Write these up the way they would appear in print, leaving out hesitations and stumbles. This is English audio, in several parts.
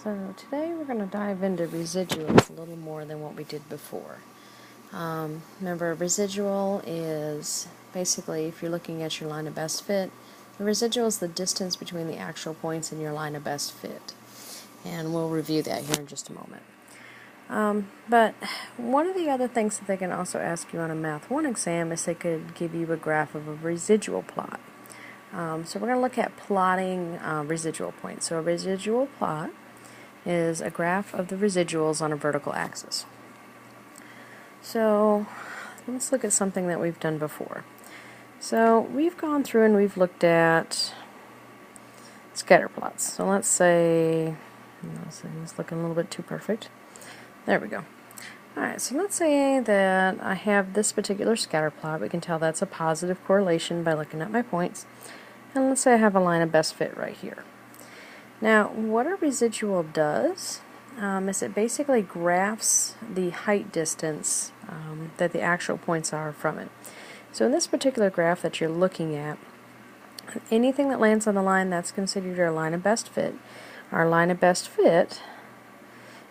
So today we're going to dive into residuals a little more than what we did before. Remember, residual is basically, if you're looking at your line of best fit, the residual is the distance between the actual points in your line of best fit. And we'll review that here in just a moment. But one of the other things that they can also ask you on a Math 1 exam is they could give you a graph of a residual plot. So we're going to look at plotting residual points. So a residual plot is a graph of the residuals on a vertical axis. So let's look at something that we've done before. So we've gone through and we've looked at scatter plots. So let's say, it's looking a little bit too perfect. There we go. Alright, so let's say that I have this particular scatter plot. We can tell that's a positive correlation by looking at my points. And let's say I have a line of best fit right here. Now, what a residual does is it basically graphs the height distance that the actual points are from it. So in this particular graph that you're looking at, anything that lands on the line, that's considered your line of best fit. Our line of best fit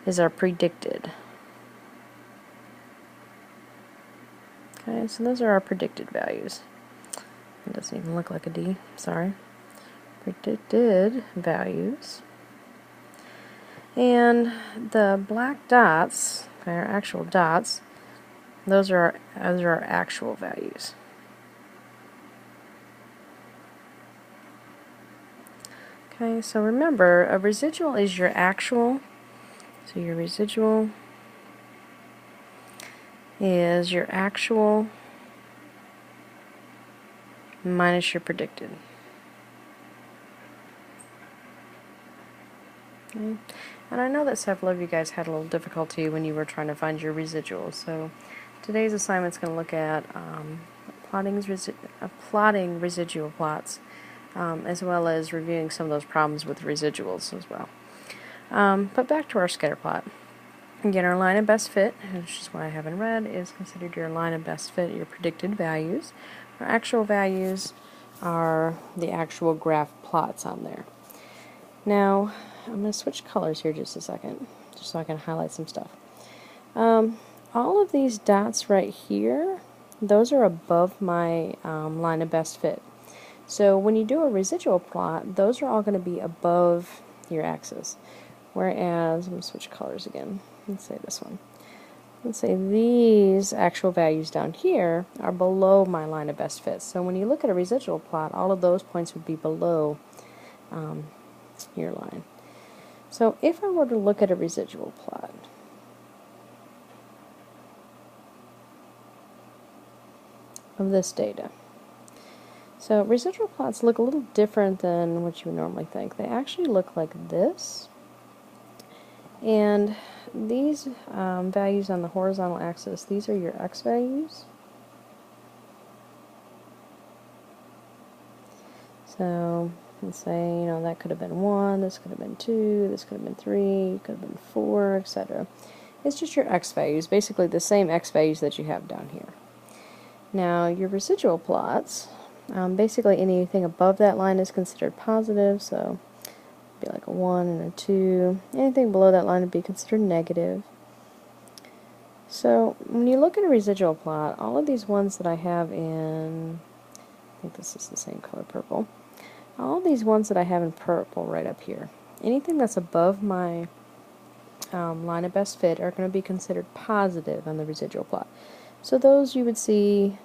is our predicted. Okay, so those are our predicted values. It doesn't even look like a D, sorry. Predicted values. And the black dots, okay, our actual dots, those are our actual values. Okay, so remember, a residual is your actual. So your residual is your actual minus your predicted. Okay. And I know that several of you guys had a little difficulty when you were trying to find your residuals. So today's assignment is going to look at plotting residual plots, as well as reviewing some of those problems with residuals as well. But back to our scatter plot. Again, our line of best fit, which is what I have in red, is considered your line of best fit, your predicted values. Our actual values are the actual graph plots on there. Now, I'm going to switch colors here just a second, just so I can highlight some stuff. All of these dots right here, those are above my line of best fit. So when you do a residual plot, those are all going to be above your axis. Whereas, I'm going to switch colors again. Let's say this one. Let's say these actual values down here are below my line of best fit. So when you look at a residual plot, all of those points would be below your line. So if I were to look at a residual plot, of this data. So residual plots look a little different than what you would normally think. They actually look like this. And these values on the horizontal axis, these are your x values. So let's say, that could have been 1, this could have been 2, this could have been 3, could have been 4, etc. It's just your x values, basically the same x values that you have down here. Now, your residual plots, basically anything above that line is considered positive, so it'd be like a 1 and a 2. Anything below that line would be considered negative. So, when you look at a residual plot, all of these ones that I have in, I think this is the same color, purple. All these ones that I have in purple right up here, anything that's above my line of best fit are going to be considered positive on the residual plot. So those you would see,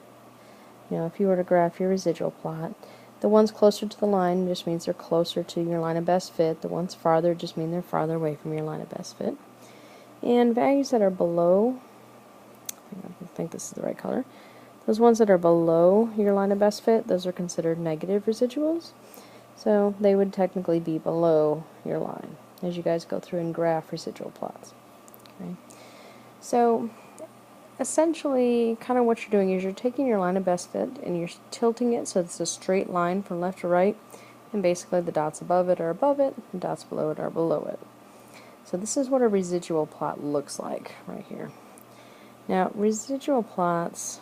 if you were to graph your residual plot, the ones closer to the line just means they're closer to your line of best fit. The ones farther just mean they're farther away from your line of best fit. And values that are below, I think this is the right color, those ones that are below your line of best fit, those are considered negative residuals. So they would technically be below your line as you guys go through and graph residual plots. Okay. So essentially, kind of what you're doing is you're taking your line of best fit and you're tilting it so it's a straight line from left to right, and basically the dots above it are above it, and dots below it are below it. So this is what a residual plot looks like right here. Now, residual plots,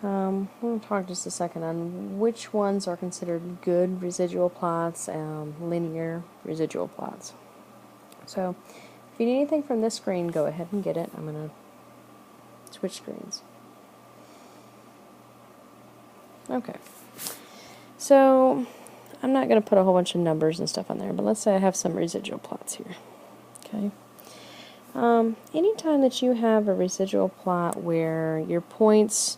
I'm going to talk just a second on which ones are considered good residual plots and linear residual plots. So, if you need anything from this screen, go ahead and get it. I'm going to switch screens. Okay. So, I'm not going to put a whole bunch of numbers and stuff on there, but let's say I have some residual plots here. Okay. Anytime that you have a residual plot where your points,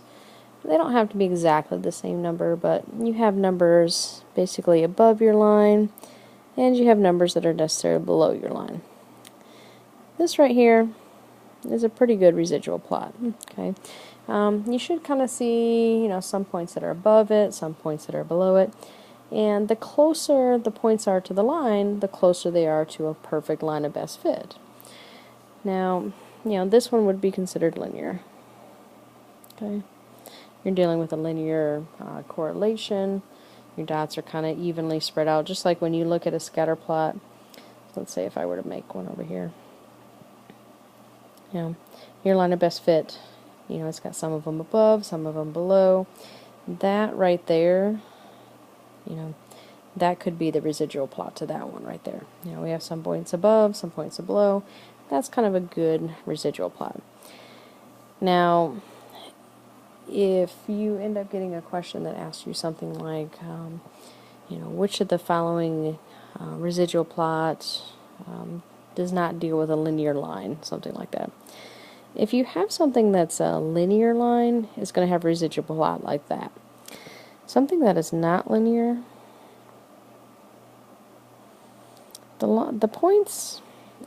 they don't have to be exactly the same number, but you have numbers basically above your line, and you have numbers that are necessarily below your line. This right here is a pretty good residual plot. Okay. You should kind of see, some points that are above it, some points that are below it. And the closer the points are to the line, the closer they are to a perfect line of best fit. Now, this one would be considered linear. Okay, you're dealing with a linear correlation. Your dots are kind of evenly spread out, just like when you look at a scatter plot. Let's say if I were to make one over here. Your line of best fit, it's got some of them above, some of them below. That right there, that could be the residual plot to that one right there. We have some points above, some points below. That's kind of a good residual plot. Now, if you end up getting a question that asks you something like, which of the following residual plot does not deal with a linear line, something like that. If you have something that's a linear line, it's going to have a residual plot like that. Something that is not linear, the points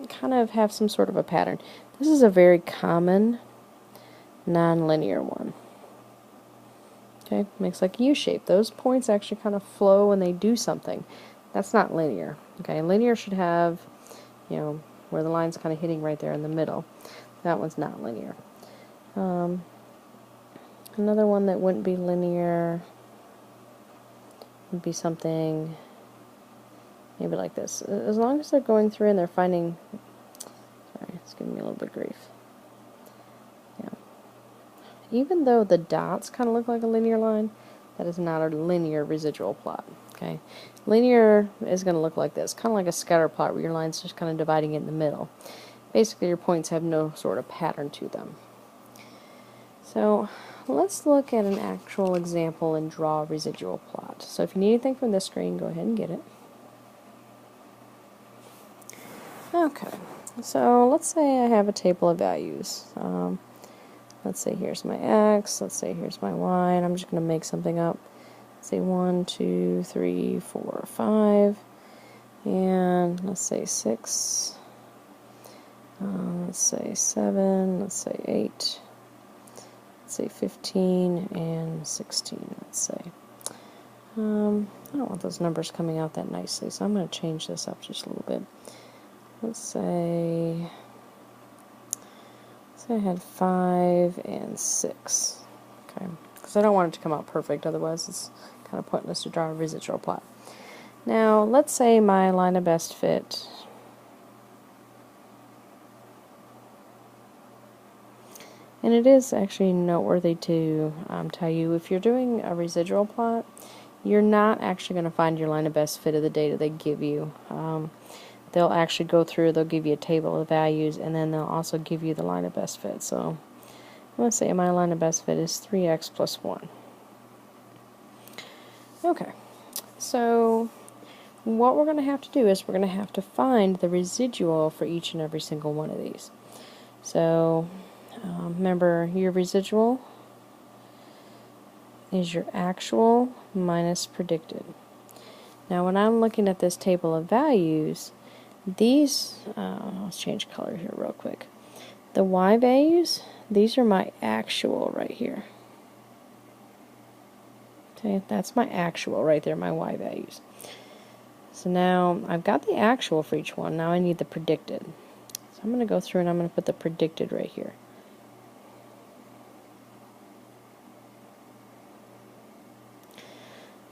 kind of have some sort of a pattern. This is a very common non-linear one. Okay, makes like a U shape. Those points actually kind of flow when they do something. That's not linear. Okay, linear should have, where the line's kind of hitting right there in the middle. That one's not linear. Another one that wouldn't be linear would be something maybe like this. As long as they're going through and they're finding, sorry, it's giving me a little bit of grief. Yeah. Even though the dots kind of look like a linear line, that is not a linear residual plot. Okay, linear is going to look like this, kind of like a scatter plot where your line's just kind of dividing it in the middle. Basically, your points have no sort of pattern to them. So let's look at an actual example and draw a residual plot. So if you need anything from this screen, go ahead and get it. Okay, so let's say I have a table of values. Let's say here's my x, let's say here's my y, and I'm just going to make something up. Let's say 1, 2, 3, 4, 5, and let's say 6. Let's say 7, let's say 8, let's say 15, and 16, let's say. I don't want those numbers coming out that nicely, so I'm going to change this up just a little bit. Let's say I had 5 and 6, okay, because I don't want it to come out perfect, otherwise it's kind of pointless to draw a residual plot. Now, let's say my line of best fit and it is actually noteworthy to tell you, if you're doing a residual plot, you're not actually going to find your line of best fit of the data they give you. They'll actually go through, they'll give you a table of values, and then they'll also give you the line of best fit. So, let's say my line of best fit is 3x plus 1. Okay, so what we're going to have to do is we're going to have to find the residual for each and every single one of these. So, remember, your residual is your actual minus predicted. Now, when I'm looking at this table of values, these, let's change color here real quick. The y values, these are my actual right here. Okay, that's my actual right there, my y values. So now I've got the actual for each one. Now I need the predicted. So I'm going to go through and I'm going to put the predicted right here.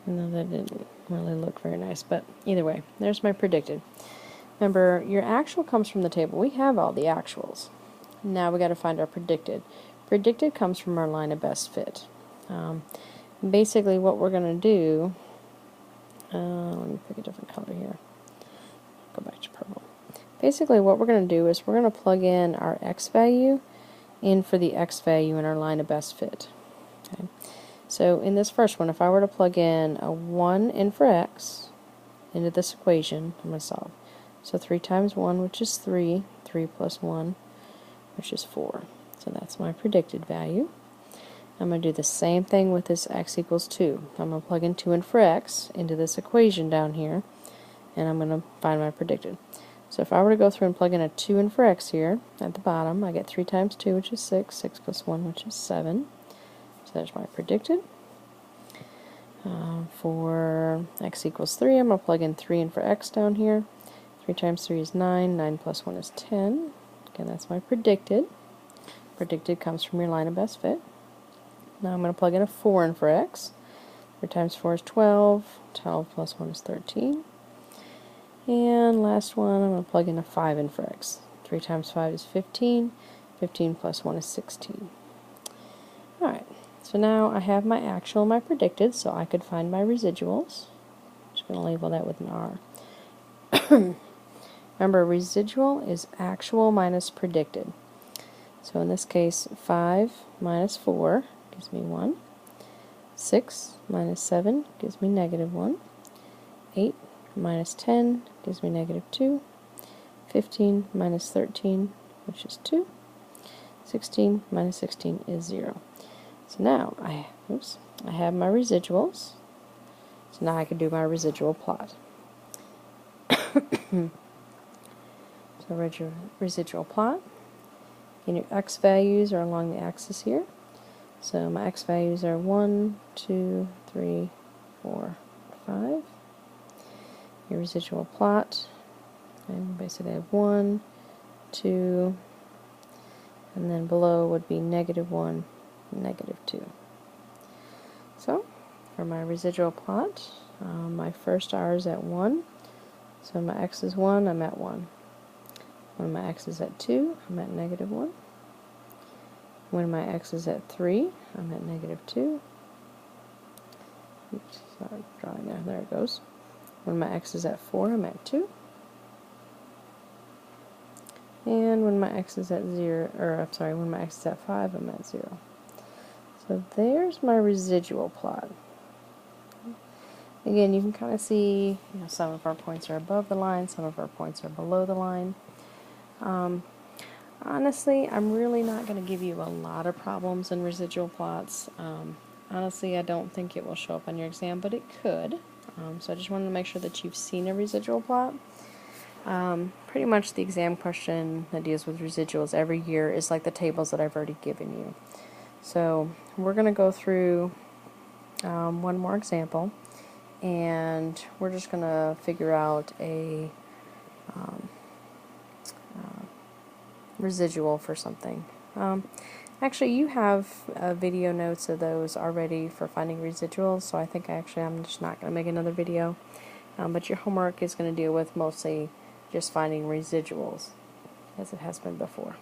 No, that didn't really look very nice, but either way, there's my predicted. Remember, your actual comes from the table. We have all the actuals. Now we got to find our predicted. Predicted comes from our line of best fit. Basically what we're going to do, let me pick a different color here. Go back to purple. Basically what we're going to do is we're going to plug in our x value in for the x value in our line of best fit. Okay. So in this first one, if I were to plug in a 1 in for x into this equation, I'm going to solve. So 3 times 1, which is 3, 3 plus 1, which is 4. So that's my predicted value. I'm going to do the same thing with this x equals 2. I'm going to plug in 2 in for x into this equation down here, and I'm going to find my predicted. So if I were to go through and plug in a 2 in for x here at the bottom, I get 3 times 2, which is 6, 6 plus 1, which is 7. So there's my predicted. For x equals 3, I'm going to plug in 3 in for x down here. 3 times 3 is 9, 9 plus 1 is 10. Again, that's my predicted. Predicted comes from your line of best fit. Now I'm going to plug in a 4 in for x. 3 times 4 is 12. 12 plus 1 is 13. And last one, I'm going to plug in a 5 in for x. 3 times 5 is 15. 15 plus 1 is 16. Alright, so now I have my actual and my predicted, so I could find my residuals. I'm just going to label that with an R. Remember, residual is actual minus predicted. So in this case, 5 minus 4 gives me 1. 6 minus 7 gives me negative 1. 8 minus 10 gives me negative 2. 15 minus 13, which is 2. 16 minus 16 is 0. So now I have my residuals. So now I can do my residual plot. So residual plot. And your x values are along the axis here. So my x values are 1, 2, 3, 4, 5. Your residual plot, and basically I have 1, 2, and then below would be negative 1, negative 2. So for my residual plot, my first R is at 1. So when my x is 1, I'm at 1. When my x is at 2, I'm at negative 1. When my x is at 3, I'm at negative 2. Oops, sorry, drawing there. There it goes. When my x is at 4, I'm at 2. And when my x is at 0, or I'm sorry, when my x is at 5, I'm at 0. So there's my residual plot. Again, you can kind of see, some of our points are above the line, some of our points are below the line. Honestly, I'm really not going to give you a lot of problems in residual plots. Honestly, I don't think it will show up on your exam, but it could. So I just wanted to make sure that you've seen a residual plot. Pretty much the exam question that deals with residuals every year is like the tables that I've already given you. So we're going to go through one more example, and we're just going to figure out a residual for something. Actually, you have video notes of those already for finding residuals, so I think I'm just not going to make another video. But your homework is going to deal with mostly just finding residuals, as it has been before.